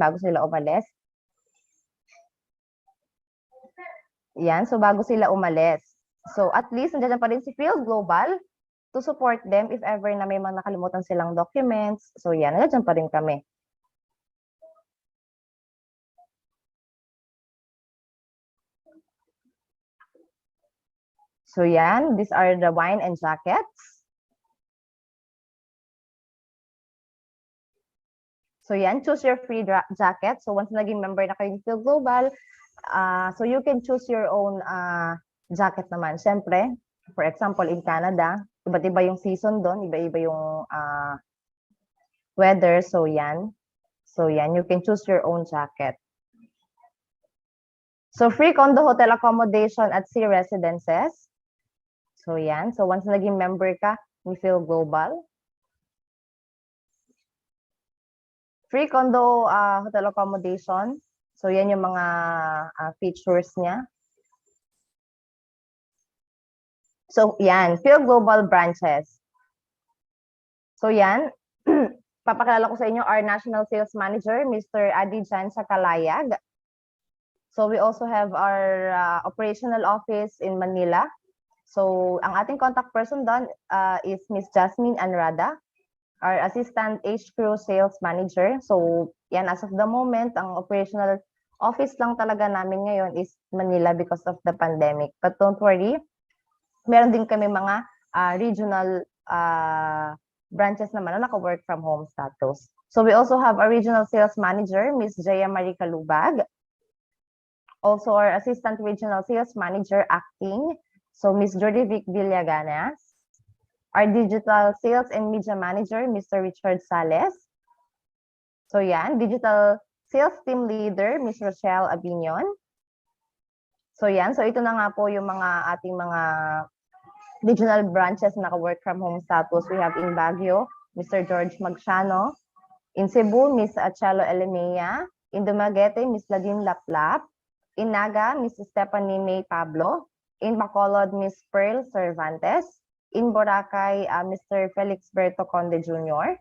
bago sila umalis. Yan, so bago sila umalis. So at least nandiyan pa rin si Fil-Global to support them if ever na may mga nakalimutan silang documents. So yan, nandiyan pa rin kami. So yan, these are the wine and jackets. So yan, choose your free jacket. So once naging member na kayo ng Fil-Global, so you can choose your own jacket naman. Siyempre, for example, in Canada, iba't iba yung season doon, iba-iba yung weather. So yan, you can choose your own jacket. So free condo hotel accommodation at sea residences. So yan, so once naging member ka ni Fil-Global, free condo hotel accommodation. So yan yung mga features niya. So yan, Fil-Global branches. So yan, papakilala ko sa inyo our National Sales Manager, Mr. Adijan Sakalayag. So we also have our operational office in Manila. So ang ating contact person doon is Miss Jasmine Anrada, our Assistant H-Crew Sales Manager. So yan, as of the moment, ang operational office lang talaga namin ngayon is Manila because of the pandemic. But don't worry, meron din kami mga regional branches naman na naka-work from home status. So we also have a regional sales manager, Miss Jaya Marie Calubag. Also our assistant regional sales manager acting, so Miss Jordivic Villaganas. Our digital sales and media manager, Mr. Richard Sales. So yan, digital sales team leader, Miss Rochelle Abinion. So yan, so ito na nga po yung mga ating mga regional branches na naka-work from home status. We have in Baguio, Mr. George Magsiano. In Cebu, Miss Achelo Elemea. In Dumaguete, Miss Ladine Laplap. In Naga, Miss Stephanie May Pablo. In Bacolod, Miss Pearl Cervantes. In Boracay, Mr. Felix Berto Conde Jr.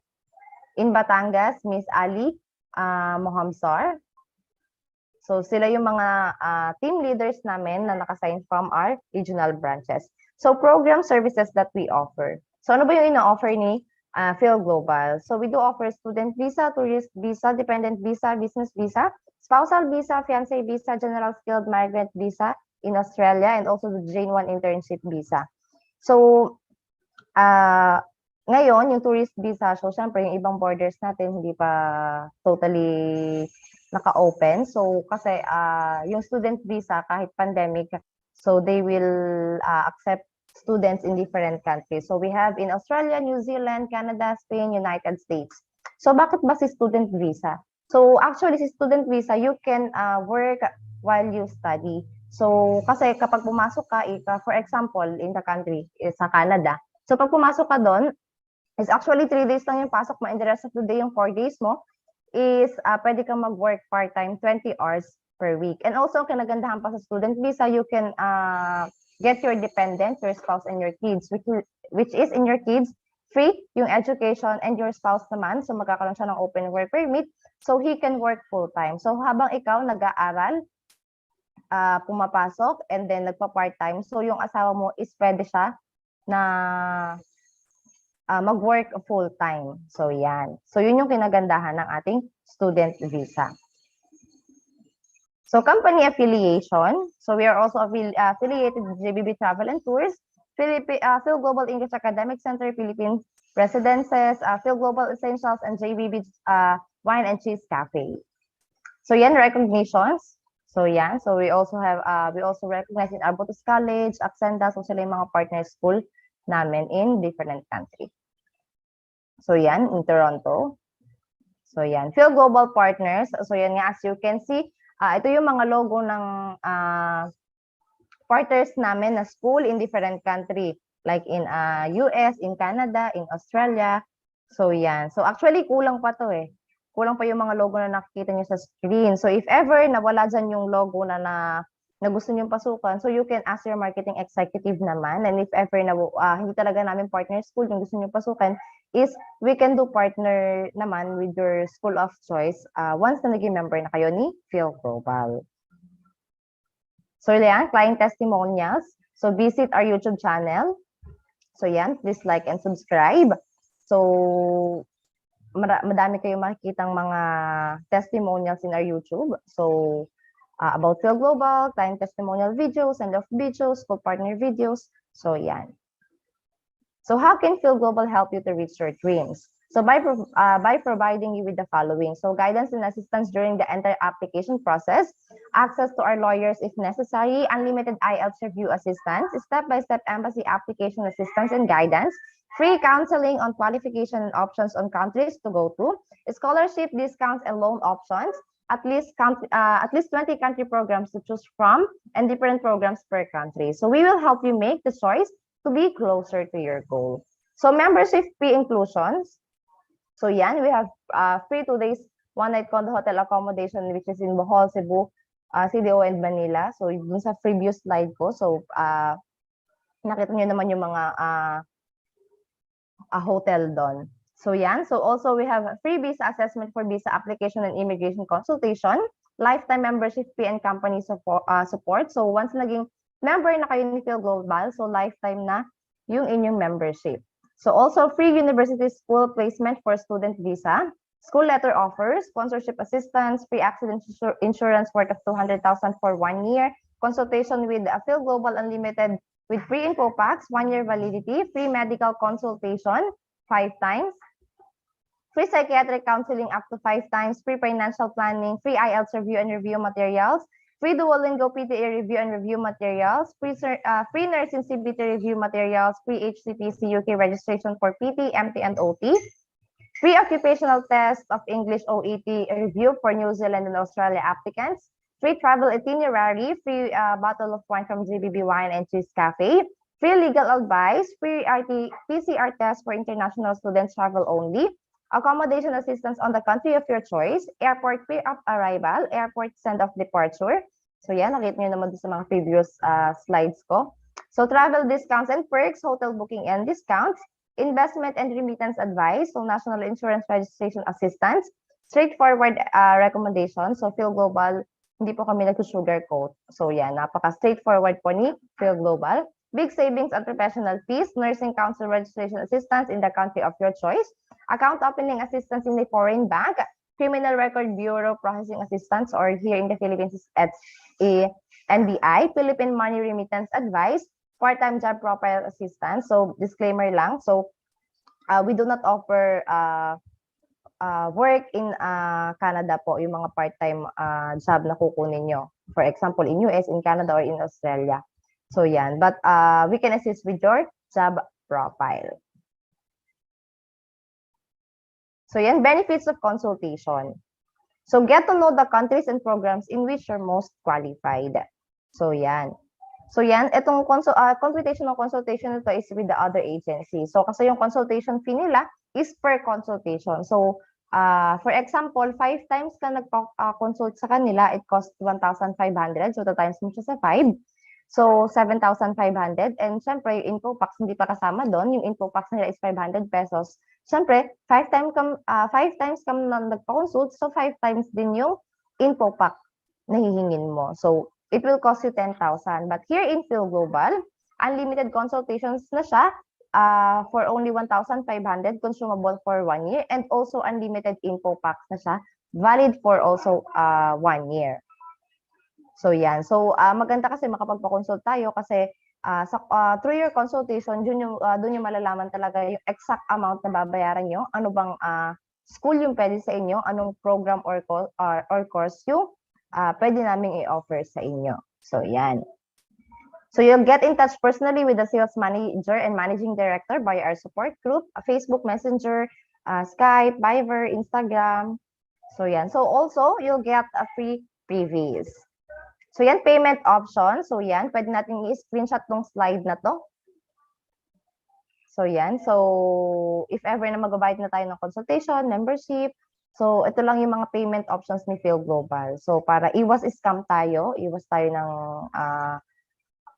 In Batangas, Miss Ali Mohamsar. So sila yung mga team leaders namin na nakasign from our regional branches. So program services that we offer. So ano ba yung ina-offer ni Fil-Global? So we do offer student visa, tourist visa, dependent visa, business visa, spousal visa, fiancé visa, general skilled migrant visa in Australia, and also the J1 internship visa. So ngayon, yung tourist visa, so syempre yung ibang borders natin hindi pa totally naka-open. So kasi yung student visa kahit pandemic, so they will accept students in different countries. So we have in Australia, New Zealand, Canada, Spain, United States. So bakit ba si student visa? So actually si student visa, you can work while you study. So kasi kapag pumasok ka, for example, in the country, sa Canada, so pag pumasok ka doon, is actually 3 days lang yung pasok mo, and the rest of the day, yung 4 days mo, is pwede kang mag-work part-time 20 hours per week. And also, kinagandahan pa sa student visa, you can get your dependents, your spouse, and your kids, which is in your kids, free yung education, and your spouse naman, so magkakaroon siya ng open work permit, so he can work full-time. So habang ikaw nag-aaral, pumapasok, and then nagpa-part-time, so yung asawa mo is pwede siya na mag-work full-time. So yan. So yun yung kinagandahan ng ating student visa. So company affiliation. So we are also affiliated with JBB Travel and Tours, Fil-Global English Academic Center, Philippine Residences, Fil-Global Essentials, and JBB Wine and Cheese Cafe. So yan, recognitions. So yan. So we also have, we also recognize in Arbutus College, Accenda, so sila yung mga partner school namin in different countries. So yan, in Toronto. So yan, Fil-Global Partners. So yan nga, as you can see, ito yung mga logo ng partners namin na school in different country. Like in US, in Canada, in Australia. So yan. So actually, kulang pa to eh. Kulang pa yung mga logo na nakikita nyo sa screen. So if ever nawala dyan yung logo na gusto nyo pasukan, so you can ask your marketing executive naman. And if ever na hindi talaga namin partner school yung gusto nyo pasukan, is we can do partner naman with your school of choice once na naging member na kayo ni Fil-Global. So yan, client testimonials. So visit our YouTube channel. So yan, please like and subscribe. So madami kayong makikitang mga testimonials in our YouTube. So about Fil-Global, client testimonial videos, send-off videos, school partner videos. So yan. So how can Fil-Global help you to reach your dreams? So by providing you with the following. So guidance and assistance during the entire application process, access to our lawyers if necessary, unlimited IELTS review assistance, step-by-step embassy application assistance and guidance, free counseling on qualification and options on countries to go to, scholarship discounts and loan options, at least 20 country programs to choose from, and different programs per country. So we will help you make the choice to be closer to your goal. So membership fee inclusions. So yan, we have free 2 days, 1 night condo hotel accommodation which is in Bohol, Cebu, CDO and Manila. So dun sa previous slide ko, so nakita niyo naman yung mga hotel doon. So yan, so also we have free visa assessment for visa application and immigration consultation, lifetime membership fee and company support. So once naging member na kayo ni Fil-Global, so lifetime na yung inyong membership. So also free university school placement for student visa, school letter offers, sponsorship assistance, free accident insurance worth of 200,000 for 1 year, consultation with Fil-Global Unlimited with free info packs, 1 year validity, free medical consultation 5 times, free psychiatric counseling up to 5 times, free financial planning, free IELTS review and review materials, free Duolingo PTA review and review materials, free nursing CBT review materials, free HCPC UK registration for PT, MT, and OT, free occupational test of English OET review for New Zealand and Australia applicants, free travel itinerary, free bottle of wine from GBB Wine and Cheese Cafe, free legal advice, free PCR test for international students travel only, accommodation assistance on the country of your choice, airport fee of arrival, airport send-off departure. So yan, nakita nyo naman sa mga previous slides ko. So travel discounts and perks, hotel booking and discounts, investment and remittance advice, so national insurance registration assistance, straightforward recommendation. So Fil-Global, hindi po kami nag-sugarcoat. So yan, napaka-straightforward po ni Fil-Global. Big savings and professional fees, nursing council registration assistance in the country of your choice, account opening assistance in the foreign bank, criminal record bureau processing assistance, or here in the Philippines at NBI, Philippine money remittance advice, part-time job profile assistance. So disclaimer lang, so we do not offer work in Canada po, yung mga part-time job na kukunin nyo. For example, in US, in Canada, or in Australia. So yan, but we can assist with your job profile. So yan, benefits of consultation. So get to know the countries and programs in which you're most qualified. So yan. So yan, itong computational consultation ito is with the other agency. So kasi yung consultation fee nila is per consultation. So for example, 5 times ka nagpa-consult sa kanila, it costs 1,500. So times mo siya sa 5. So 7,500. And syempre, yung info packs hindi pa kasama doon. Yung info packs nila is 500 pesos. Siyempre, 5 times ka nagpa-consult, so 5 times din yung info pack na hihingin mo. So, it will cost you 10,000. But here in Fil-Global, unlimited consultations na siya for only 1,500, consumable for 1 year, and also unlimited info packs na siya, valid for also 1 year. So, yan. So, maganda kasi makapagpa-consult tayo kasi through your consultation, doon yung malalaman talaga yung exact amount na babayaran nyo, ano bang school yung pwede sa inyo, anong program or course yung pwede namin i-offer sa inyo. So, yan. So, you'll get in touch personally with the sales manager and managing director by our support group, Facebook Messenger, Skype, Viber, Instagram. So, yan. So, also, you'll get a free freebies. So yan, payment option. So yan, pwede natin i-screenshot tong slide na to. So yan, so if ever na magbabayad na tayo ng consultation, membership, so ito lang yung mga payment options ni Fil-Global. So para iwas scam tayo, iwas tayo ng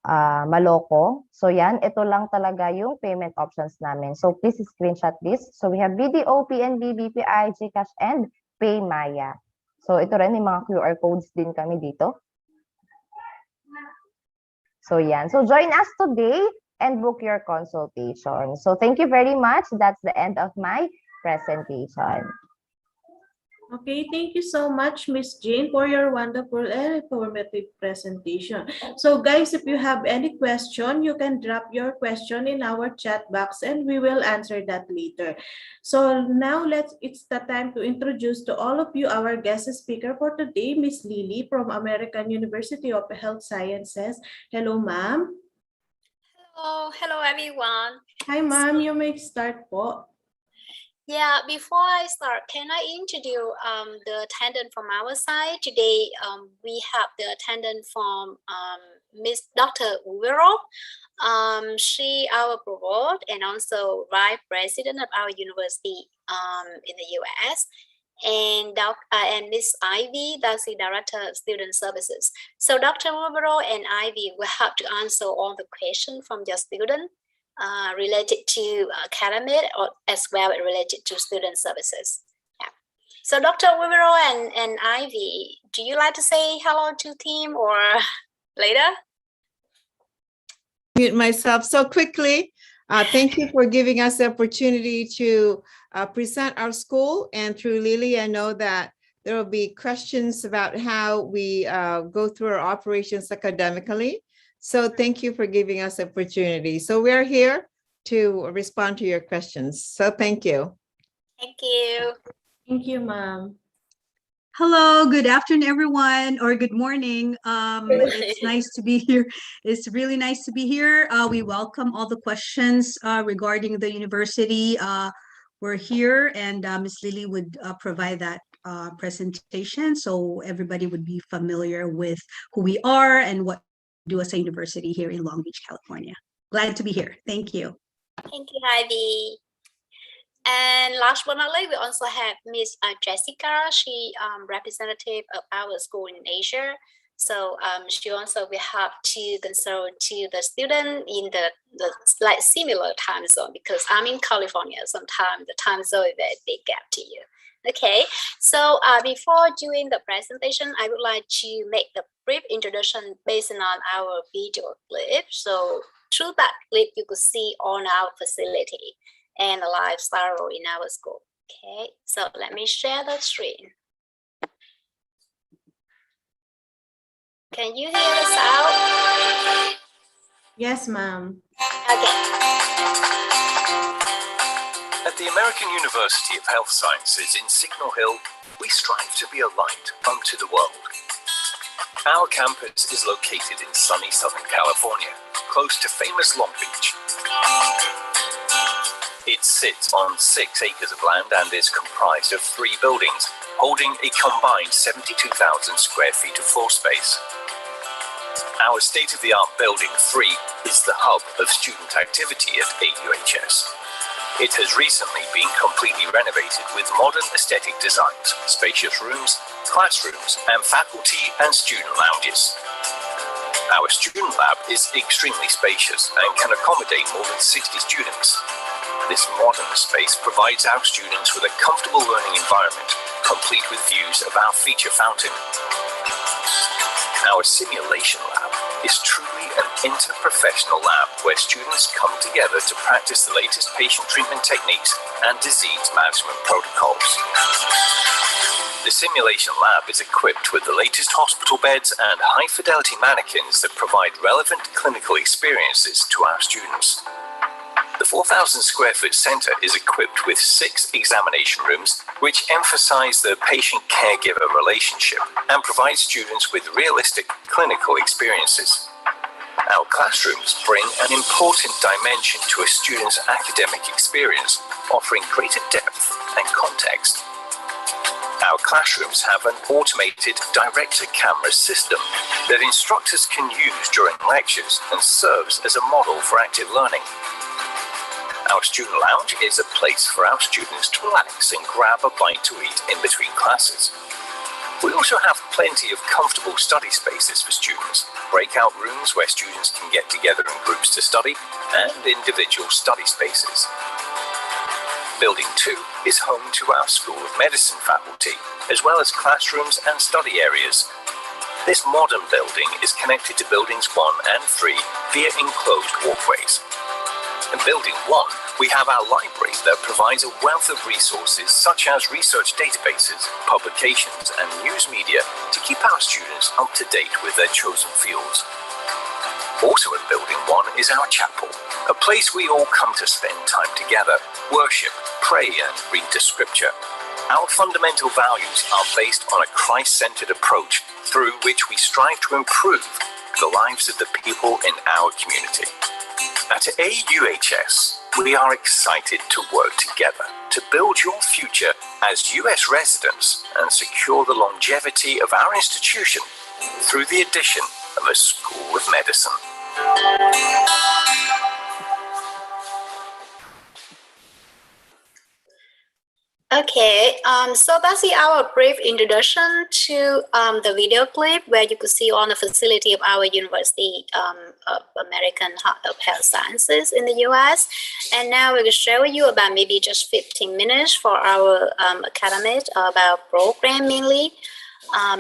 maloko. So yan, ito lang talaga yung payment options namin. So please screenshot this. So we have BDO, PNB, BPI, GCash, and PayMaya. So ito rin, may mga QR codes din kami dito. So yan. So join us today and book your consultation. So thank you very much. That's the end of my presentation. Okay, thank you so much, Miss Jane, for your wonderful and informative presentation. So guys, if you have any question, you can drop your question in our chat box and we will answer that later. So now it's the time to introduce to all of you our guest speaker for today, Miss Lily from American University of Health Sciences. Hello, ma'am. Hello everyone. Hi, ma'am. You may start po. Yeah, before I start, can I introduce the attendant from our side? Today, we have the attendant from Miss Dr. Uvero. She our provost and also vice president of our university in the US. And Miss Ivy, that's the director of student services. So Dr. Uvero and Ivy will have to answer all the questions from your student. Related to academic or as well as related to student services. Yeah. So Dr. Wivero and Ivy, do you like to say hello to team or later? Mute myself so quickly. Thank you for giving us the opportunity to present our school, and through Lily, I know that there will be questions about how we go through our operations academically. So thank you for giving us the opportunity. So we're here to respond to your questions. So thank you. Thank you. Thank you, ma'am. Hello, good afternoon, everyone, or good morning. It's nice to be here. It's really nice to be here. We welcome all the questions regarding the university. We're here, and Ms. Lily would provide that presentation so everybody would be familiar with who we are and what do as a university here in Long Beach, California. Glad to be here. Thank you. Thank you, Ivy. And last but not least, we also have Miss Jessica. She representative of our school in Asia. So she also will have to consult to the student in the like similar time zone, because I'm in California. Sometimes the time zone is very big gap to you. Okay, so before doing the presentation, I would like to make the brief introduction based on our video clip. So through that clip, you could see on our facility and the lifestyle in our school. Okay, so let me share the screen. Can you hear us out? Yes, ma'am. Okay. At the American University of Health Sciences in Signal Hill, we strive to be a light unto the world. Our campus is located in sunny Southern California, close to famous Long Beach. It sits on 6 acres of land and is comprised of 3 buildings, holding a combined 72,000 square feet of floor space. Our state-of-the-art Building 3 is the hub of student activity at AUHS. It has recently been completely renovated with modern aesthetic designs, spacious rooms, classrooms, and faculty and student lounges. Our student lab is extremely spacious and can accommodate more than 60 students. This modern space provides our students with a comfortable learning environment, complete with views of our feature fountain. Our simulation lab is truly an interprofessional lab where students come together to practice the latest patient treatment techniques and disease management protocols. The simulation lab is equipped with the latest hospital beds and high-fidelity mannequins that provide relevant clinical experiences to our students. The 4,000 square foot center is equipped with 6 examination rooms, which emphasize the patient-caregiver relationship and provide students with realistic clinical experiences. Our classrooms bring an important dimension to a student's academic experience, offering greater depth and context. Our classrooms have an automated direct-to-camera system that instructors can use during lectures and serves as a model for active learning. Our student lounge is a place for our students to relax and grab a bite to eat in between classes. We also have plenty of comfortable study spaces for students, breakout rooms where students can get together in groups to study, and individual study spaces. Building 2 is home to our School of Medicine faculty, as well as classrooms and study areas. This modern building is connected to buildings 1 and 3 via enclosed walkways. In building 1, we have our library that provides a wealth of resources such as research databases, publications, and news media to keep our students up to date with their chosen fields. Also in building 1 is our chapel, a place we all come to spend time together, worship, pray, and read the scripture. Our fundamental values are based on a Christ-centered approach through which we strive to improve the lives of the people in our community. At AUHS, we are excited to work together to build your future as US residents and secure the longevity of our institution through the addition of a School of Medicine. Okay, so that's our brief introduction to the video clip where you could see on the facility of our University of American of Health Sciences in the US. And now we're going to show you about maybe just 15 minutes for our academy about program mainly.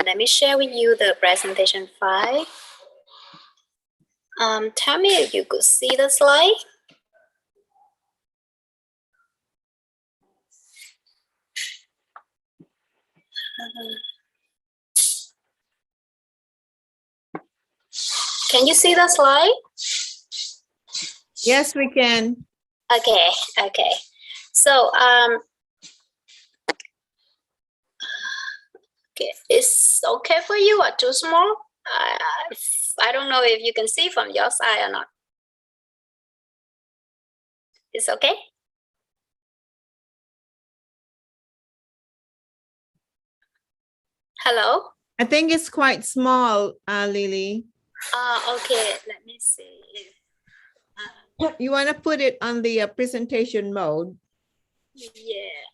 Let me share with you the presentation file. Tell me if you could see the slide. Can you see the slide? Yes, we can. Okay. So okay, it's okay for you or too small? I don't know if you can see from your side or not. It's okay? Hello? I think it's quite small, Lily. Okay, let me see. You want to put it on the presentation mode? Yeah.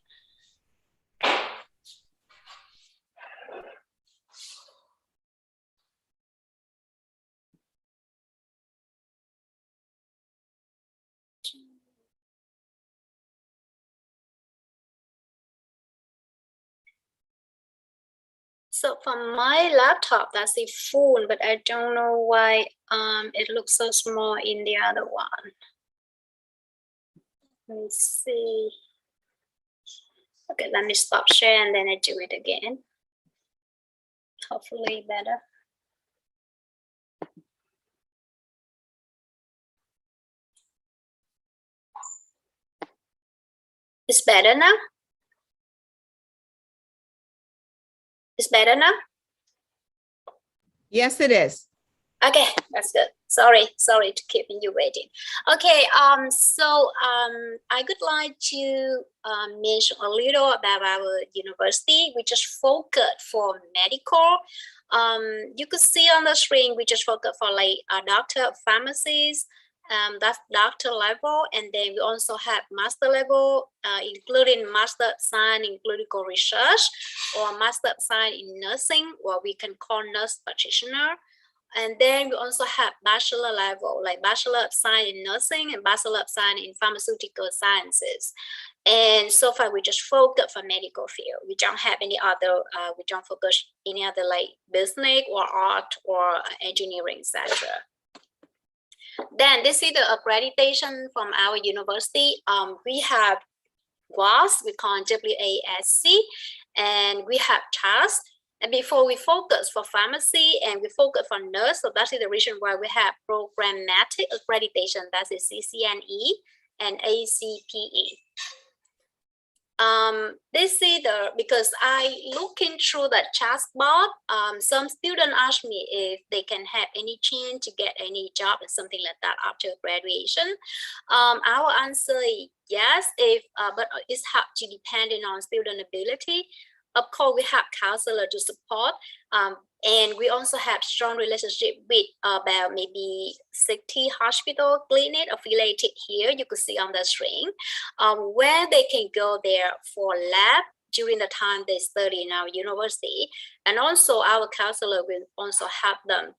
So from my laptop, that's the phone, but I don't know why it looks so small in the other one. Let's see. Okay, let me stop share and then I do it again. Hopefully better. It's better now? It's better now? Yes, it is. Okay, that's good. Sorry to keep you waiting. Okay, so I would like to mention a little about our university. We just focus for medical. You could see on the screen, we just focus for like a doctor of pharmacies. That's doctor level, and then we also have master level, including master of science in clinical research, or master of science in nursing, what we can call nurse practitioner. And then we also have bachelor level, like bachelor of science in nursing and bachelor of science in pharmaceutical sciences. And so far, we just focus for medical field. We don't have any other. We don't focus any other like business or art or engineering, etc. Then this is the accreditation from our university. We have WASC, we call it WASC, and we have TASC. And before we focus for pharmacy and we focus for nurse, so that is the reason why we have programmatic accreditation, that is CCNE and ACPE. This is because I looking through the chat box, some students ask me if they can have any chance to get any job or something like that after graduation. Our answer is yes, but it's hard to depending on student ability. Of course, we have counselor to support, and we also have strong relationship with about maybe 60 hospital clinic affiliated here. You could see on the screen where they can go there for lab, during the time they study in our university. And also our counselor will also help them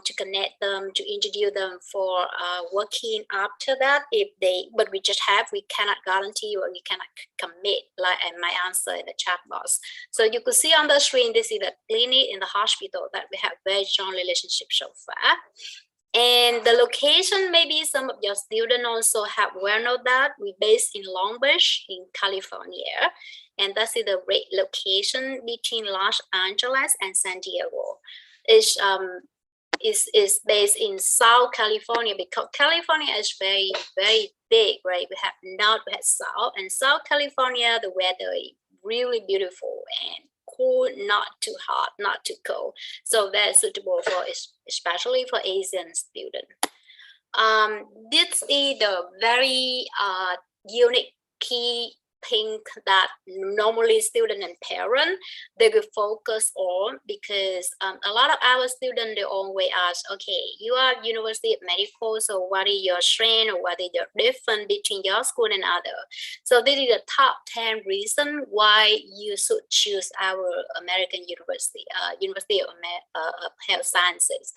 to connect them, to introduce them for working after that. But we cannot guarantee or we cannot commit, like my answer in the chat box. So you could see on the screen, this is the clinic in the hospital that we have very strong relationship so far. And the location, maybe some of your students also have well known that we based in Long Beach in California. And that's the great location between Los Angeles and San Diego. Is based in South California, because California is very, very big, right? We have North, we have South, and South California, the weather is really beautiful and cool, not too hot, not too cold. So very suitable for, especially for Asian students. This is the very unique key thing that normally student and parent they will focus on, because a lot of our students, they always ask, okay, you are University of Medical, so what is your strength or what is the difference between your school and other? So this is the top 10 reason why you should choose our American University, University of Health Sciences.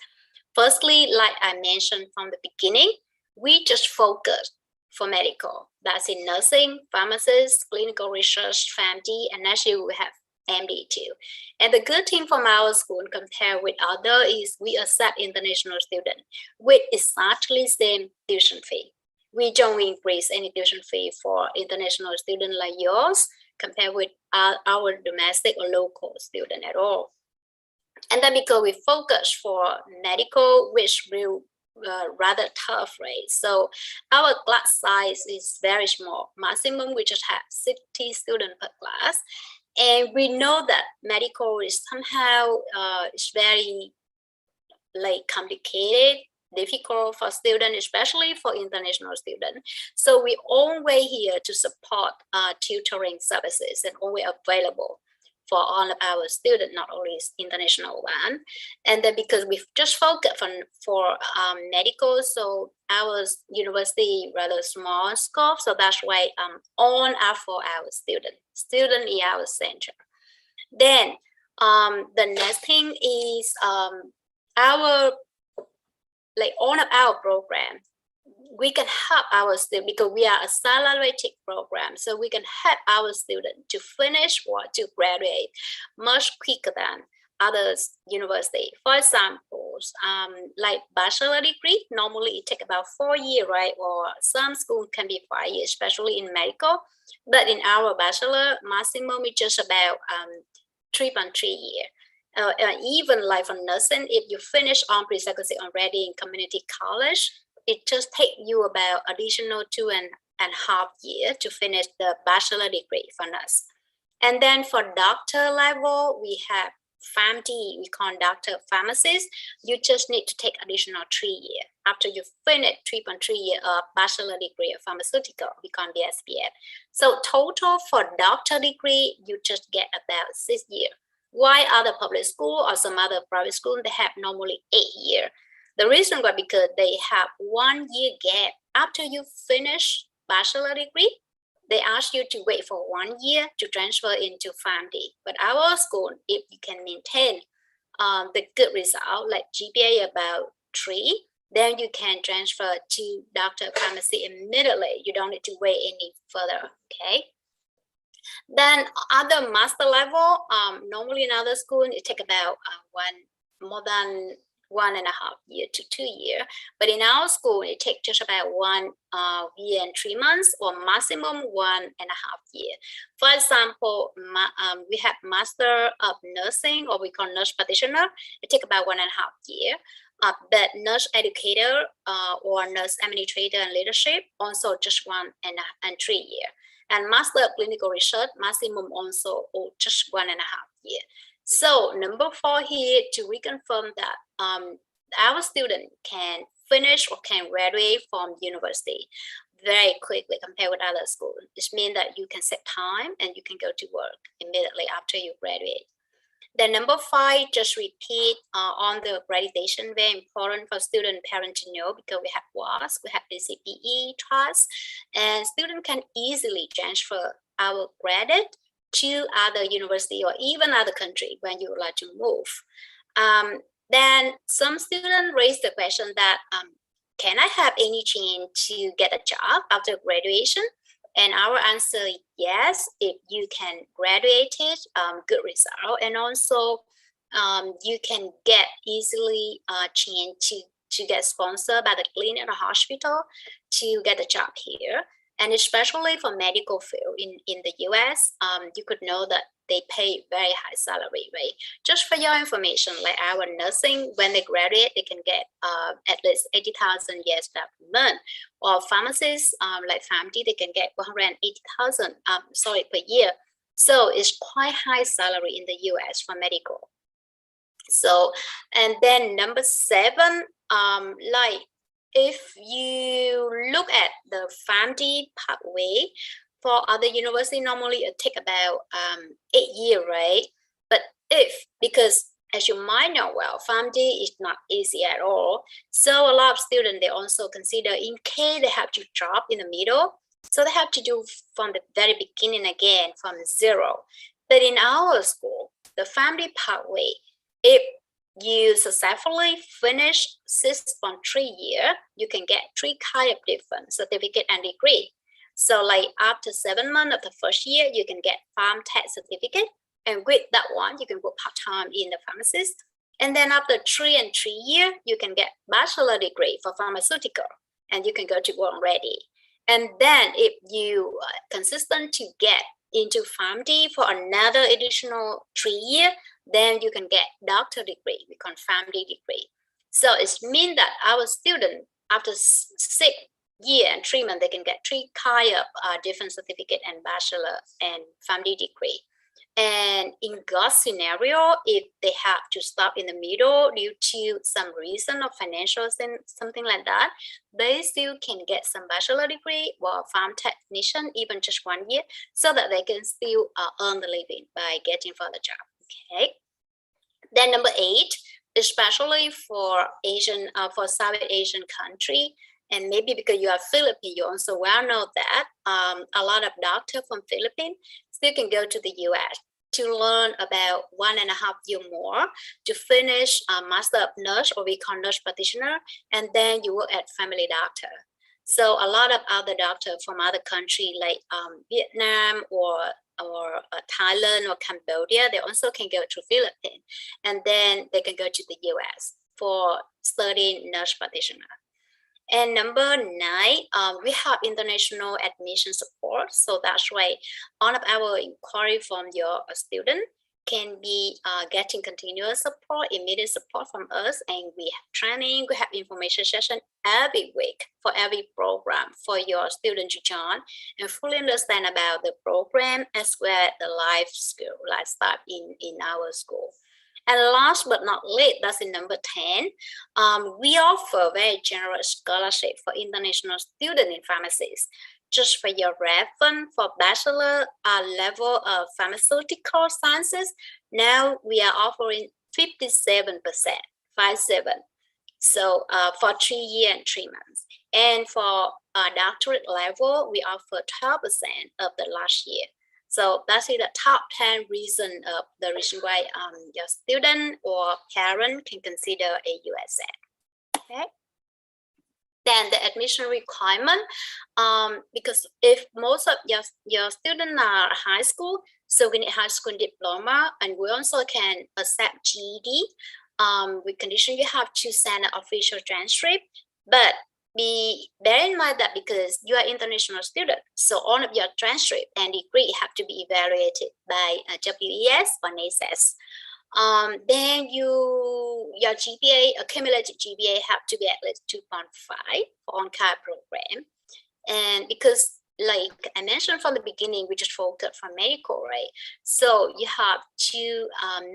Firstly, like I mentioned from the beginning, we just focus for medical. That's in nursing, pharmacists, clinical research, PharmD, and actually we have MD too. And the good thing from our school compared with other is we accept international students with exactly same tuition fee. We don't increase any tuition fee for international students like yours compared with our domestic or local student at all. And then because we focus for medical, which will rather tough, right? So our class size is very small. Maximum we just have 60 students per class. And we know that medical is somehow it's very like complicated, difficult for students, especially for international students. So we always here to support tutoring services and always available for all of our students, not only international one. And then because we just focus for medical, so our university rather small scope, so that's why on are for our student in our center. Then the next thing is our like all of our program, we can help our students because we are a accelerated program. So we can help our students to finish or to graduate much quicker than others university. For example, like bachelor degree, normally it takes about 4 years, right? Or some school can be 5 years, especially in medical. But in our bachelor, maximum is just about 3.3 years. Even like for nursing, if you finish on prerequisite already in community college, it just takes you about additional 2.5 years to finish the bachelor degree for nurse. And then for doctor level, we have PharmD, we call doctor pharmacist. You just need to take additional 3 years. After you finish 3.3 years of bachelor degree of pharmaceutical, we call BSBF. So total for doctor degree, you just get about 6 years. Why other public school or some other private school, they have normally 8 years. The reason why, because they have 1 year gap after you finish bachelor degree. They ask you to wait for 1 year to transfer into PharmD. But our school, if you can maintain the good result, like GPA about 3, then you can transfer to doctor of pharmacy immediately. You don't need to wait any further, okay? Then other master level, normally in other school, it take about more than 1.5 years to 2 years. But in our school, it takes just about 1 year and 3 months, or maximum 1.5 years. For example, we have Master of Nursing, or we call nurse practitioner. It takes about 1.5 years. But nurse educator or nurse administrator and leadership, also just 1.3 years. And Master of Clinical Research, maximum also just 1.5 years. So number 4 here to reconfirm that our student can finish or can graduate from university very quickly compared with other schools. This means that you can set time and you can go to work immediately after you graduate. Then number 5, just repeat on the accreditation, very important for student and parent to know, because we have WAS, we have ACPE, TRUST, and student can easily transfer our credit to other university or even other country when you would like to move. Then some students raise the question that, can I have any chance to get a job after graduation? And our answer, yes, if you can graduate it, good result. And also you can get easily a chance to get sponsored by the clinic or hospital to get a job here. And especially for medical field in the US, you could know that they pay very high salary, right? Just for your information, like our nursing, when they graduate, they can get at least 80,000 US per month. Or pharmacists, like PharmD, they can get 180,000 per year. So it's quite high salary in the US for medical. So, and then number 7, like if you look at the PharmD pathway for other university, normally it take about 8 years, right? But because as you might know well, PharmD is not easy at all. So a lot of students, they also consider in case they have to drop in the middle, so they have to do from the very beginning again, from 0. But in our school, the PharmD pathway, if you successfully finish 6.3 years, you can get 3 kind of different certificate and degree. So like after 7 months of the first year, you can get Pharm Tech certificate. And with that one, you can go part-time in the pharmacist. And then after 3 and 3 years, you can get bachelor degree for pharmaceutical, and you can go to work ready. And then if you are consistent to get into PharmD for another additional 3 years, then you can get doctor degree, we call PharmD degree. So it means that our student, after 6 years and 3 months, they can get 3 kind of different certificate and bachelor and PharmD degree. And in God's scenario, if they have to stop in the middle due to some reason of financial and something like that, they still can get some bachelor degree or farm technician, even just 1 year, so that they can still earn the living by getting for the job. Okay. Then number 8, especially for Asian, for South Asian country, and maybe because you are Philippine, you also well know that a lot of doctors from Philippines still can go to the US to learn about 1.5 years more to finish a Master of Nurse, or we call nurse practitioner, and then you work at family doctor. So a lot of other doctors from other countries like Vietnam or Thailand or Cambodia, they also can go to Philippines, and then they can go to the US for studying nurse practitioner. And number 9, we have international admission support. So that's why all of our inquiry from your student can be getting continuous support, immediate support from us. And we have training, we have information session every week for every program for your student to join and fully understand about the program as well as the lifestyle in our school. And last but not least, that's in number 10, we offer very generous scholarship for international students in pharmacies. Just for your reference, for bachelor level of pharmaceutical sciences, now we are offering 57%, 57. So for 3 years and 3 months. And for doctorate level, we offer 12% of the last year. So that's the top 10 reason of the reason why your student or parent can consider a USF. Okay. Then the admission requirement, because if most of your students are high school, so we need high school diploma, and we also can accept GED. With condition you have to send an official transcript, but bear in mind that because you are international student, so all of your transcript and degree have to be evaluated by WES or NACES. Then your GPA, accumulated GPA, have to be at least 2.5 for on-card program. And because like I mentioned from the beginning, we just focus on medical, right? So you have to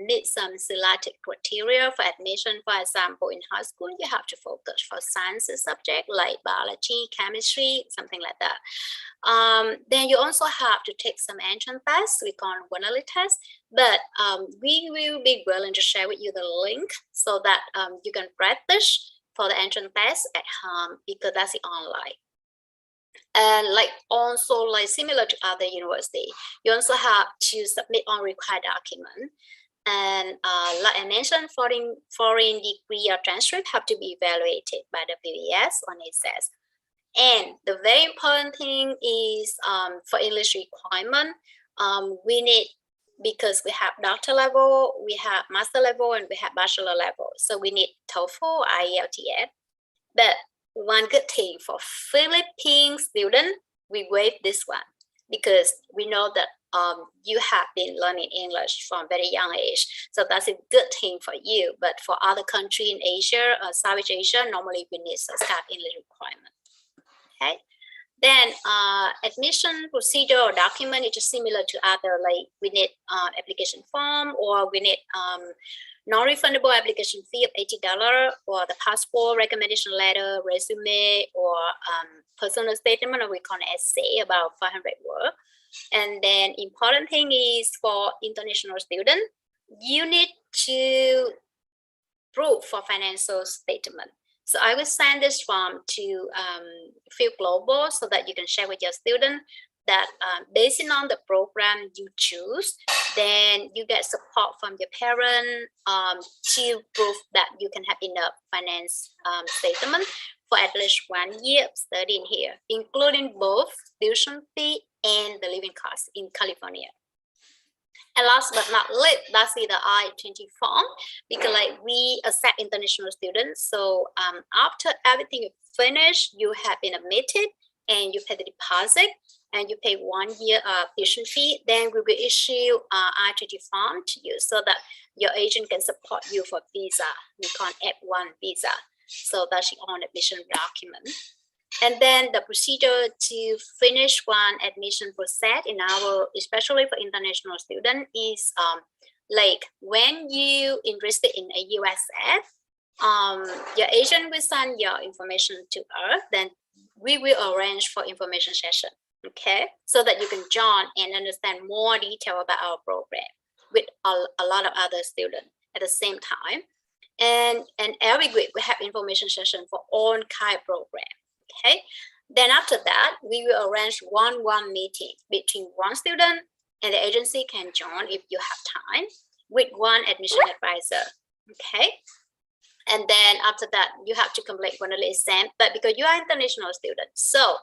meet some selected criteria for admission. For example, in high school, you have to focus for sciences subject like biology, chemistry, something like that. Then you also have to take some entrance tests, we call Winnerly test. But we will be willing to share with you the link so that you can practice for the entrance test at home, because that's online. And like also like similar to other university, you also have to submit on required document. And like I mentioned, foreign degree or transcript have to be evaluated by the PBS on ISS. And the very important thing is for English requirement, we need, because we have doctor level, we have master level, and we have bachelor level. So we need TOEFL, IELTS. But one good thing for Philippine student, we waive this one because we know that you have been learning English from very young age. So that's a good thing for you. But for other country in Asia, Southeast Asia, normally we need some start English requirement. Okay. Then admission procedure or document is just similar to other, like we need application form, or we need non-refundable application fee of $80, or the passport, recommendation letter, resume, or personal statement, or we call it essay, about 500 words. And then important thing is for international student, you need to prove for financial statement. So I will send this form to Fil-Global so that you can share with your student that based on the program you choose, then you get support from your parent to prove that you can have enough finance statement for at least 1 year of studying here, including both tuition fee and the living costs in California. And last but not least, that's the I-20 form, because like we accept international students. So after everything is finished, you have been admitted and you pay the deposit and you pay 1 year tuition fee, then we will issue I-20 form to you so that your agent can support you for visa. We call it F1 visa. So that's your own admission document. And then the procedure to finish one admission process in our, especially for international student, is like when you interested in a USF, your agent will send your information to us, then we will arrange for information session, okay? So that you can join and understand more detail about our program with a lot of other students at the same time. And every week we have information session for all kind of program. Okay, then after that, we will arrange one-on-one meeting between one student and the agency can join if you have time with one admission advisor. Okay, and then after that, you have to complete one exam, but because you are international student, so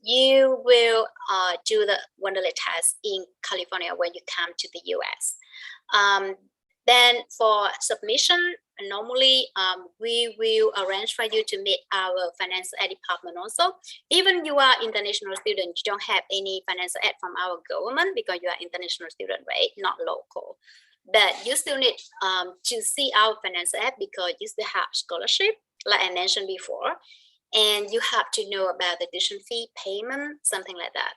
you will do the one-day test in California when you come to the US. Then for submission, normally we will arrange for you to meet our financial aid department also. Even you are international student, you don't have any financial aid from our government because you are international student, right? Not local. But you still need to see our financial aid because you still have scholarship, like I mentioned before. And you have to know about the tuition fee payment, something like that.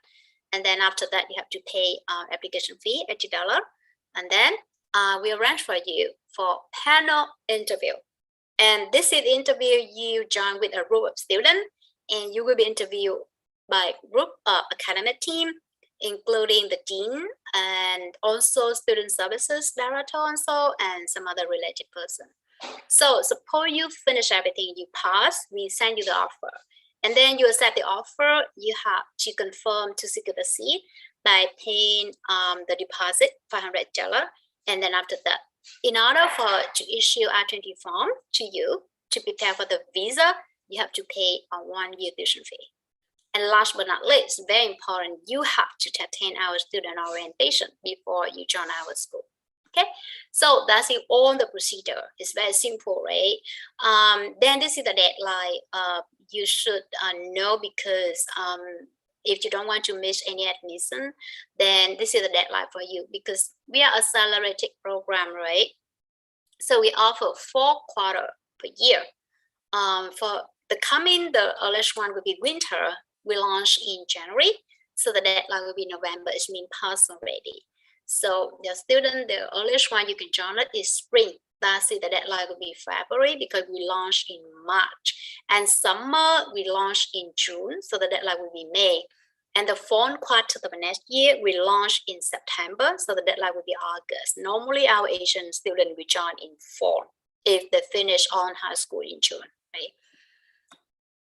And then after that, you have to pay application fee, $80. And then we arrange for you for panel interview. And this is the interview you join with a group of students, and you will be interviewed by group academic team, including the dean and also student services director also, and some other related person. So suppose you finish everything, you pass, we send you the offer. And then you accept the offer, you have to confirm to secure the seat by paying the deposit, $500. And then after that, in order to issue I-20 form to you to prepare for the visa, you have to pay a 1 year tuition fee. And last but not least, very important, you have to attend our student orientation before you join our school. Okay, so that's it, all the procedure. It's very simple, right? Then this is the deadline. You should know because if you don't want to miss any admission, then this is the deadline for you because we are accelerated program, right? So we offer 4 quarters per year. For the earliest one will be winter. We launch in January. So the deadline will be November. It's been passed already. So the student, the earliest one you can join it is spring. That's it, the deadline will be February because we launch in March. And summer, we launch in June. So the deadline will be May. And the fall quarter of the next year, we launch in September. So the deadline will be August. Normally, our Asian students will join in fall if they finish on high school in June,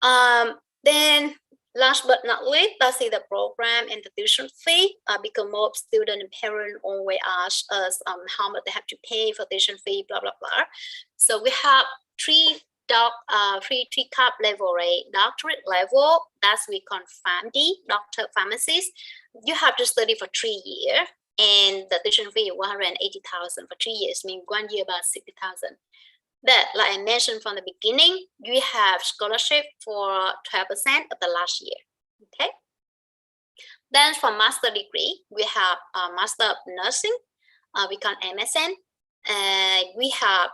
right? Then Last but not least, let's see the program and the tuition fee, because most student and parent always ask us how much they have to pay for tuition fee, blah, blah, blah. So we have three top level, right? Doctorate level, that's we call PharmD, doctor pharmacist. You have to study for 3 years, and the tuition fee is 180,000 for 3 years, means 1 year about 60,000. But like I mentioned from the beginning, we have scholarship for 12% of the last year. Okay. Then for master degree, we have Master of Nursing, we call MSN. We have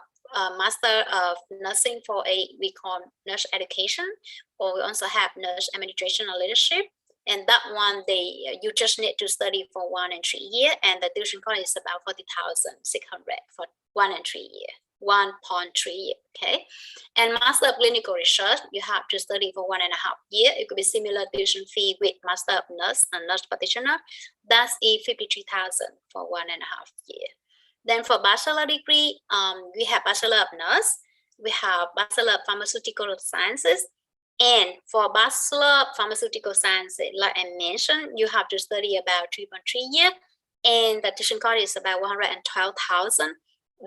Master of Nursing for we call Nurse Education, or we also have Nurse Administration and Leadership. And that one, you just need to study for 1 and 3 years, and the tuition cost is about 40,600 for 1 and 3 years. 1.3 year, okay? And Master of Clinical Research, you have to study for 1.5 years. It could be similar tuition fee with Master of Nurse and Nurse Practitioner. That's 53,000 for 1.5 years. Then for bachelor degree, we have Bachelor of Nurse, we have Bachelor of Pharmaceutical Sciences, and for Bachelor of Pharmaceutical Sciences, like I mentioned, you have to study about 3.3 years, and the tuition cost is about 112,000.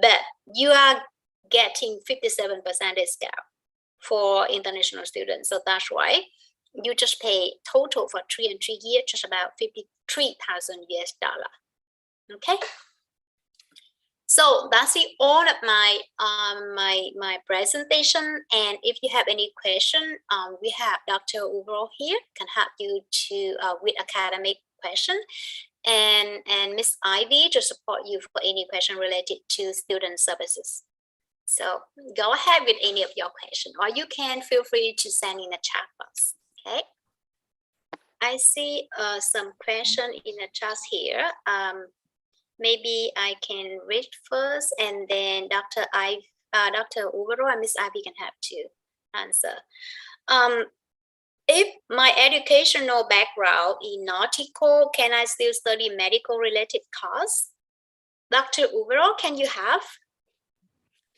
But you are getting 57% discount for international students. So that's why you just pay total for 3 and 3 years, just about 53,000 US dollar. Okay. So that's it, all of my my presentation. And if you have any question, we have Dr. Uro here can help you to with academic question. And Miss Ivy to support you for any question related to student services. So go ahead with any of your question, or you can feel free to send in the chat box. Okay. I see some question in the chat here. Maybe I can read first, and then Dr. Uvero and Miss Ivy can have to answer. If my educational background is nautical, can I still study medical related course? Dr. Uvero, can you have?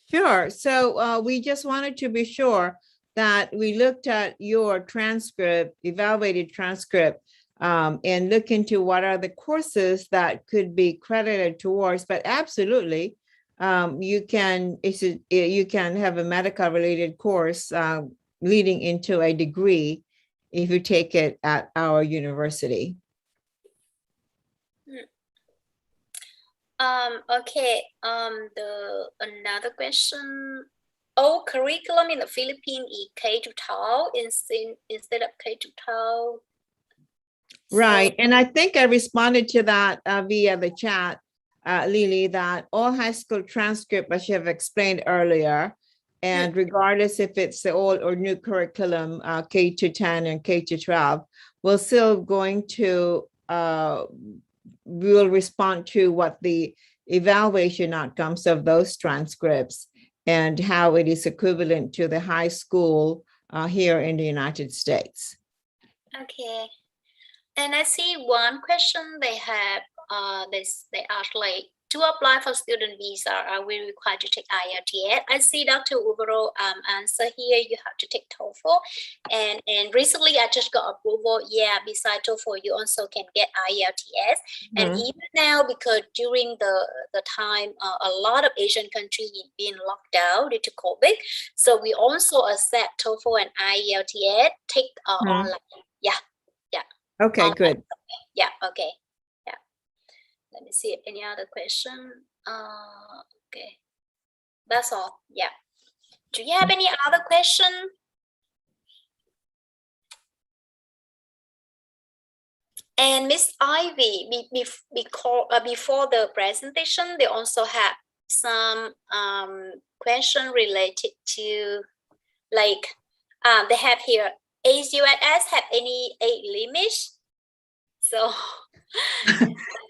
Sure. So we just wanted to be sure that we looked at your transcript, evaluated transcript, and look into what are the courses that could be credited towards. But absolutely, you can have a medical related course leading into a degree if you take it at our university. Okay. Another question. All curriculum in the Philippines is K-12 instead of K-12. Right, and I think I responded to that via the chat, Lily, that all high school transcript, as you have explained earlier, and regardless if it's the old or new curriculum, K-10 and K-12, we're still going to, we will respond to what the evaluation outcomes of those transcripts and how it is equivalent to the high school here in the United States. Okay. And I see one question they have, they ask like, to apply for student visa, are we required to take IELTS? I see Dr. Uvero answer here, you have to take TOEFL. And recently I just got approval. Yeah, besides TOEFL, you also can get IELTS. And even now, because during the time, a lot of Asian countries being locked down due to COVID. So we also accept TOEFL and IELTS, take online. Yeah. Okay, online. good. Yeah, okay. Let me see if any other question. Okay, that's all. Yeah. Do you have any other question? And Miss Ivy, before the presentation, they also have some question related to, like, they have here, ASUS have any age limits? So.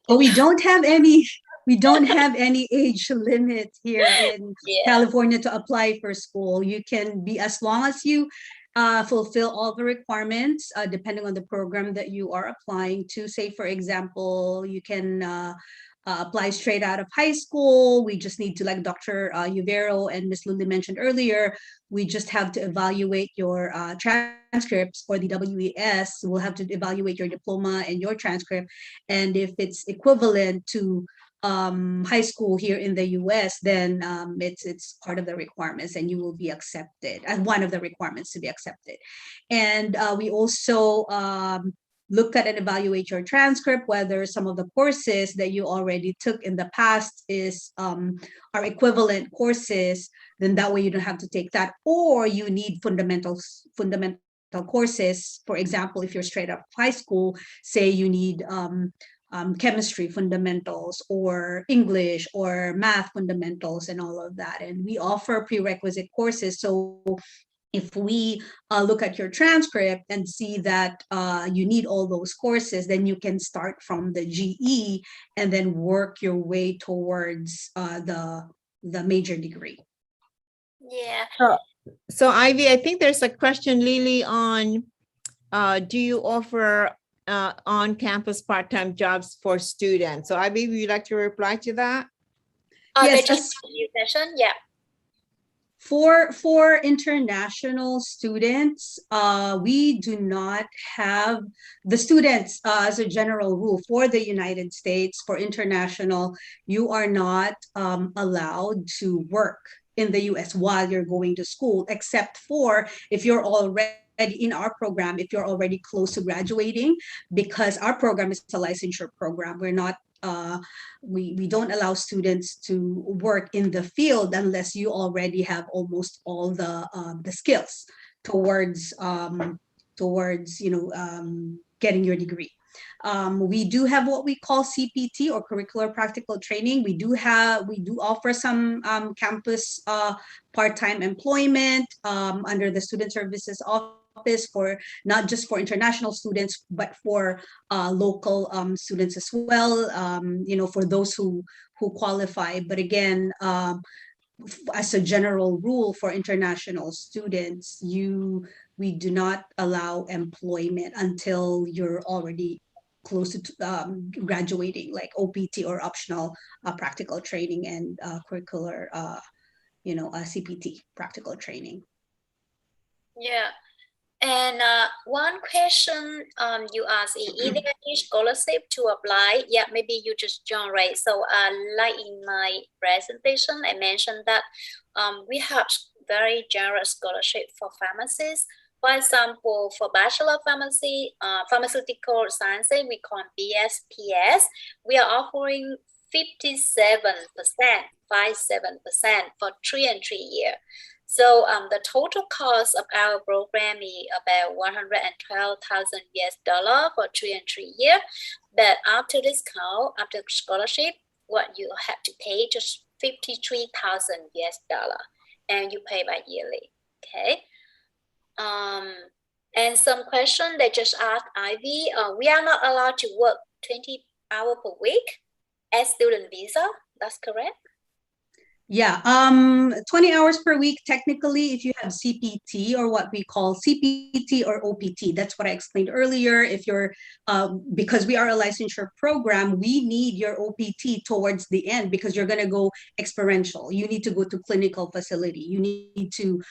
Well, we don't have any age limit here in California to apply for school. You can be, as long as you fulfill all the requirements, depending on the program that you are applying to. Say, for example, you can apply straight out of high school. We just need to, like Dr. Uvero and Ms. Lily mentioned earlier, we just have to evaluate your transcripts, or the WES will have to evaluate your diploma and your transcript. And if it's equivalent to high school here in the US, then it's part of the requirements, and you will be accepted as one of the requirements to be accepted. And we also look at and evaluate your transcript, whether some of the courses that you already took in the past are equivalent courses. Then that way you don't have to take that, or you need fundamental courses. For example, if you're straight up high school, say you need chemistry fundamentals, or English or math fundamentals, and all of that. And we offer prerequisite courses. So if we look at your transcript and see that you need all those courses, then you can start from the GE and then work your way towards the major degree. Yeah. So Ivy, I think there's a question, Lily, on do you offer on-campus part-time jobs for students? So Ivy, would you like to reply to that? Yes, The session, yeah. For international students, we do not have the students as a general rule. For the United States, for international, you are not allowed to work in the US while you're going to school, except for if you're already in our program, if you're already close to graduating, because our program is a licensure program. We're not we don't allow students to work in the field unless you already have almost all the skills towards getting your degree. We do have what we call CPT, or curricular practical training. We do offer some campus part-time employment under the Student Services Office, for not just for international students, but for local students as well, for those who qualify. But again, as a general rule for international students, we do not allow employment until you're already close to graduating, like OPT or optional practical training, and curricular CPT practical training. Yeah. And one question you asked is there any scholarship to apply? Yeah, maybe you just joined, right? So like in my presentation, I mentioned that we have very generous scholarship for pharmacists. For example, for Bachelor of Pharmacy, Pharmaceutical Sciences, we call BSPS, we are offering 57%, 57% for 3 and 3 years. So the total cost of our program is about $112,000 for 3 and 3 years. But after discount, after scholarship, what you have to pay just $53,000, and you pay by yearly. Okay. And some question they just asked Ivy. We are not allowed to work 20 hours per week as student visa. That's correct? Yeah, 20 hours per week, technically, if you have CPT, or what we call CPT or OPT. That's what I explained earlier. If you're, because we are a licensure program, we need your OPT towards the end, because you're going to go experiential. You need to go to clinical facility. You need to,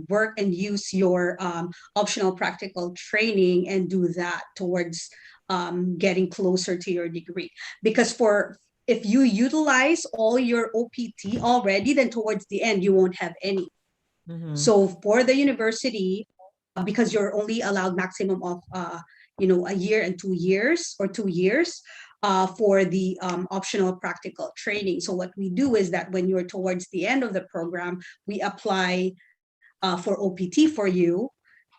work and use your optional practical training and do that towards getting closer to your degree. Because if you utilize all your OPT already, then towards the end, you won't have any. Mhm. So for the university, because you're only allowed maximum of, a year and 2 years, or 2 years for the optional practical training. So what we do is that when you're towards the end of the program, we apply for OPT for you.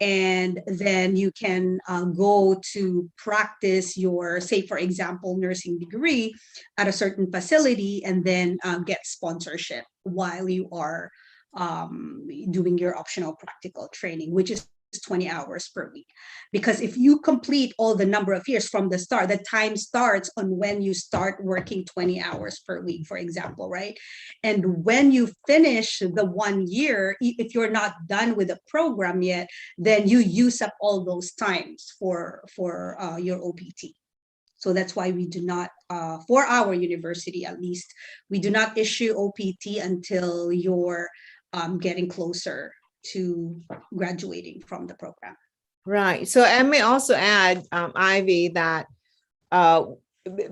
And then you can go to practice your, say, for example, nursing degree at a certain facility, and then get sponsorship while you are doing your optional practical training, which is 20 hours per week. Because if you complete all the number of years from the start, the time starts on when you start working 20 hours per week, for example, right? And when you finish the 1 year, if you're not done with the program yet, then you use up all those times for your OPT. So that's why we do not, for our university at least, we do not issue OPT until you're getting closer to graduating from the program. Right. So I may also add, Ivy, that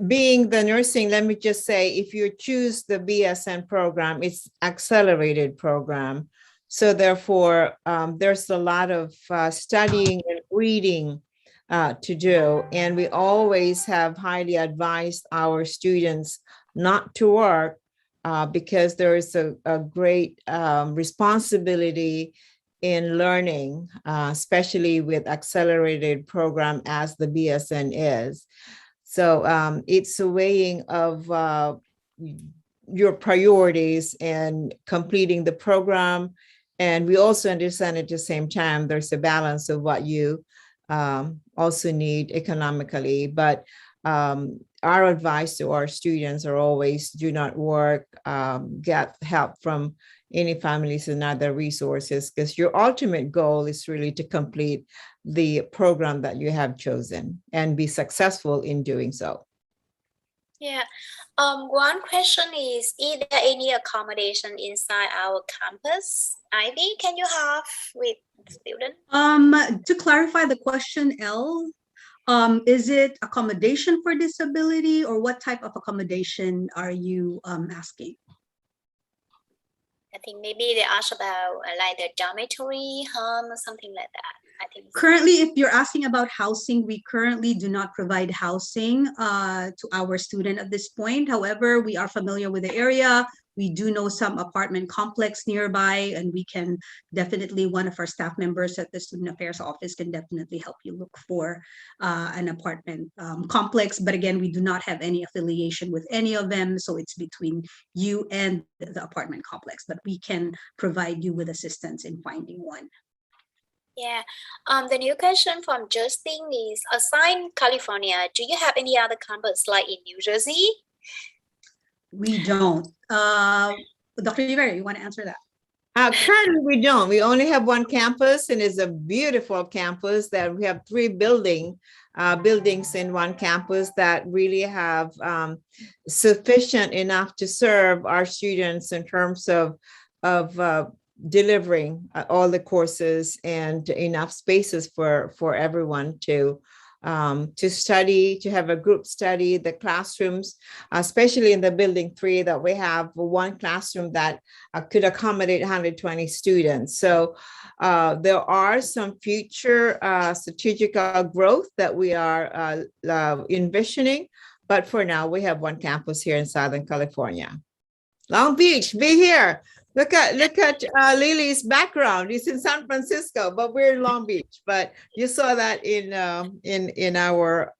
being the nursing, let me just say, if you choose the BSN program, it's accelerated program. So therefore, there's a lot of studying and reading to do. And we always have highly advised our students not to work because there is a great responsibility in learning, especially with accelerated program as the BSN is. So it's a weighing of your priorities and completing the program. And we also understand at the same time, there's a balance of what you also need economically. But our advice to our students are always do not work, get help from any families and other resources, because your ultimate goal is really to complete the program that you have chosen and be successful in doing so. Yeah. One question is there any accommodation inside our campus? Ivy, can you have with students? To clarify the question, L, is it accommodation for disability, or what type of accommodation are you asking? I think maybe they ask about like the dormitory, home, or something like that. I think Currently, if you're asking about housing, we currently do not provide housing to our student at this point. However, we are familiar with the area. We do know some apartment complex nearby, and we can definitely, one of our staff members at the Student Affairs Office can definitely help you look for an apartment complex. But again, we do not have any affiliation with any of them. So it's between you and the apartment complex, but we can provide you with assistance in finding one. yeah. The new question from Justin is, aside California, do you have any other campus like in New Jersey? We don't. Dr. Rivera, you want to answer that? Currently, we don't. We only have one campus, and it's a beautiful campus that we have 3 buildings in one campus that really have sufficient enough to serve our students in terms of delivering all the courses and enough spaces for everyone to study, to have a group study. The classrooms, especially in the building 3, that we have one classroom that could accommodate 120 students. So there are some future strategic growth that we are envisioning, but for now we have one campus here in Southern California. Long Beach, be here. Look at Lily's background. He's in San Francisco, but we're in Long Beach. But you saw that in our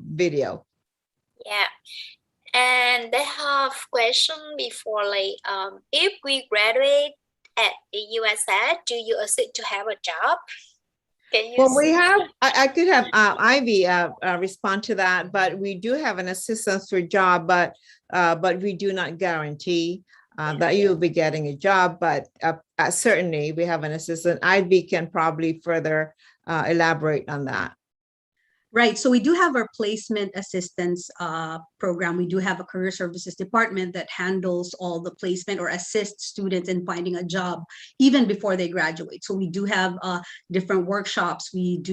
video. Yeah. And they have question before, like, if we graduate at the USA, do you accept to have a job? Can you? Well, we have. I could have Ivy respond to that, but we do have an assistance for job, but we do not guarantee that you'll be getting a job, but certainly we have an assistant. Ivy can probably further elaborate on that. Right. So we do have our placement assistance program. We do have a career services department that handles all the placement or assists students in finding a job even before they graduate. So we do have different workshops. We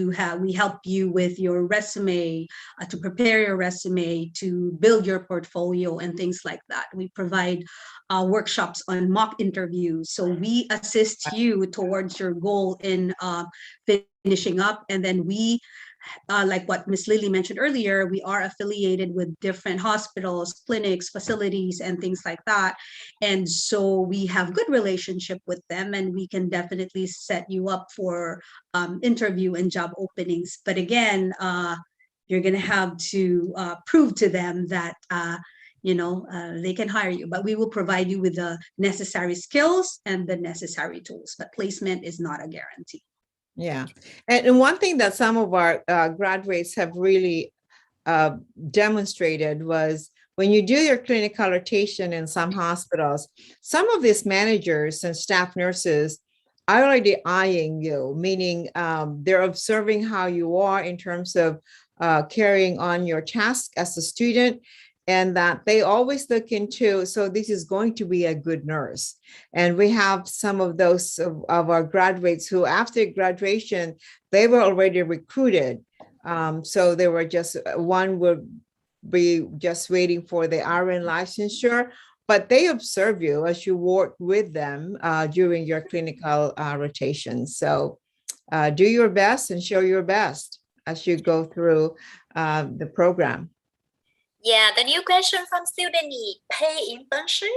help you with your resume, to prepare your resume, to build your portfolio and things like that. We provide workshops on mock interviews. So we assist you towards your goal in finishing up. And then we, like what Ms. Lily mentioned earlier, we are affiliated with different hospitals, clinics, facilities, and things like that. And so we have good relationship with them, and we can definitely set you up for interview and job openings. But again, you're going to have to prove to them that they can hire you, but we will provide you with the necessary skills and the necessary tools. But placement is not a guarantee. Yeah. And one thing that some of our graduates have really demonstrated was when you do your clinical rotation in some hospitals, some of these managers and staff nurses are already eyeing you, meaning they're observing how you are in terms of carrying on your task as a student, and that they always look into, so this is going to be a good nurse. And we have some of those of our graduates who after graduation, they were already recruited. So they were just, one would be just waiting for the RN licensure, but they observe you as you work with them during your clinical rotation. So do your best and show your best as you go through the program. Yeah, the new question from student need pay internship.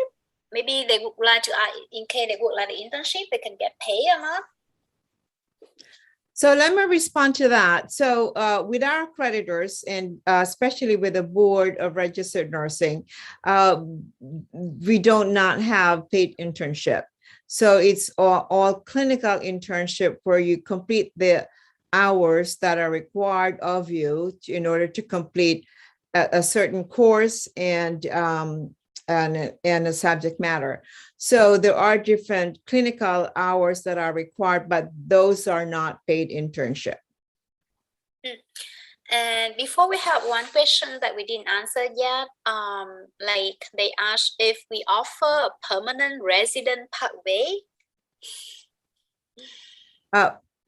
Maybe they would like to, in case they would like the internship, they can get pay or not. So let me respond to that. So with our accreditors, and especially with the Board of Registered Nursing, we don't not have paid internship. So it's all clinical internship where you complete the hours that are required of you in order to complete a certain course and a subject matter. So there are different clinical hours that are required, but those are not paid internship. And before we have one question that we didn't answer yet, like they asked if we offer a permanent resident pathway.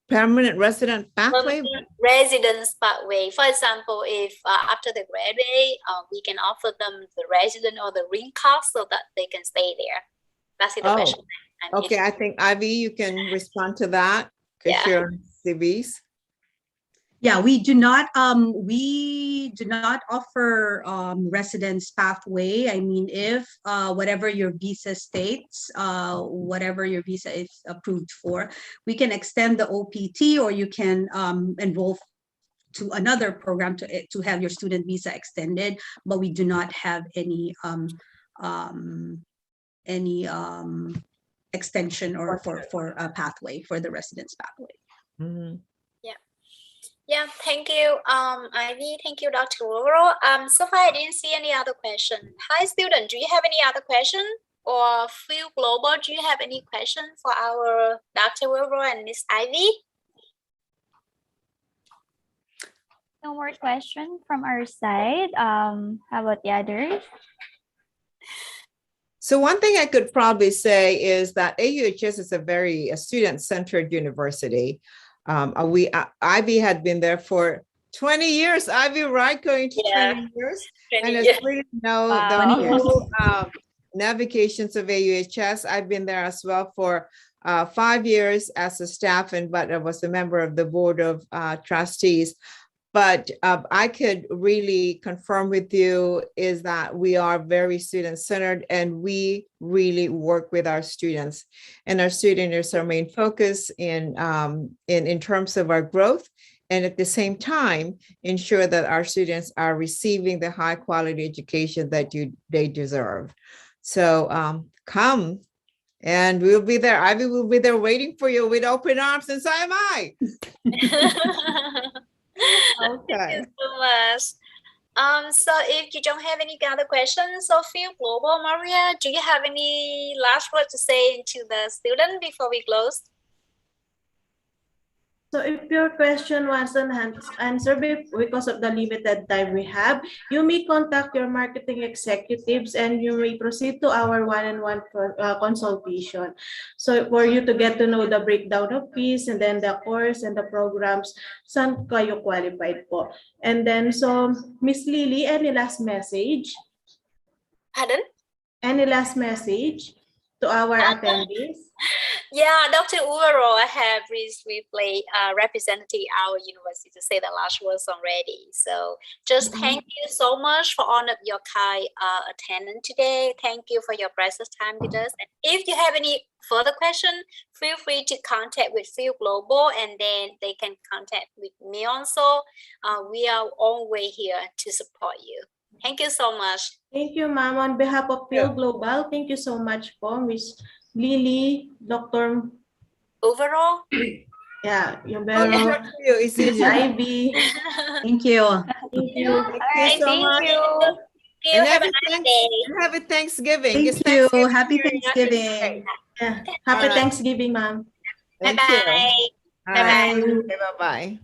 Permanent resident pathway? Permanent residence pathway. For example, if after they graduate, we can offer them the resident or the green card so that they can stay there. That's the question. Okay, I think Ivy, you can respond to that because you're on CVs. Yeah, we do not offer residence pathway. I mean, if whatever your visa states, whatever your visa is approved for, we can extend the OPT, or you can enroll to another program to have your student visa extended, but we do not have any extension or for a pathway for the residence pathway. Mm-hmm. Yeah, thank you, Ivy. Thank you, Dr. Wuro. So far, I didn't see any other question. Hi, student. Do you have any other question? Or Fil-Global, do you have any question for our Dr. Wuro and Miss Ivy? No more question from our side. How about the others? So one thing I could probably say is that AUHS is a very student-centered university. Ivy had been there for 20 years. Ivy, right? Going to 20 years. 20 And years. it's really know the 20 years. whole navigations of AUHS. I've been there as well for 5 years as a staff, but I was a member of the board of trustees. But I could really confirm with you is that we are very student-centered and we really work with our students. And our students is our main focus in terms of our growth. And at the same time, ensure that our students are receiving the high quality education that they deserve. So come and we'll be there. Ivy will be there waiting for you with open arms, and so am I. Okay. Thank you so much. So if you don't have any other questions, so Fil-Global, Maria, do you have any last word to say to the student before we close? So if your question wasn't answered because of the limited time we have, you may contact your marketing executives and you may proceed to our one-on-one consultation. So for you to get to know the breakdown of fees and then the course and the programs, saan kayo qualified po. And then, so Miss Lily, any last message? Pardon? Any last message to our attendees? Yeah, Dr. Uro, I have recently represented our university to say the last words already. So just thank you so much for all of your kind attendance today. Thank you for your precious time with us. And if you have any further question, feel free to contact with Fil-Global and then they can contact with me also. We are always here to support you. Thank you so much. Thank you, ma'am. On behalf of Fil-Global, thank you so much po, Miss Lily, Dr. Overall, Yeah, you Oh, better. thank you. It's easy. Ivy. Thank you. Thank you. Thank you so much. And have a happy nice day. happy Thanksgiving. Thank It's you. Thanksgiving Happy here in United Thanksgiving. States. Yeah. Happy Alright. Thanksgiving, ma'am. Thank Bye-bye. you. Bye-bye. Okay, bye-bye.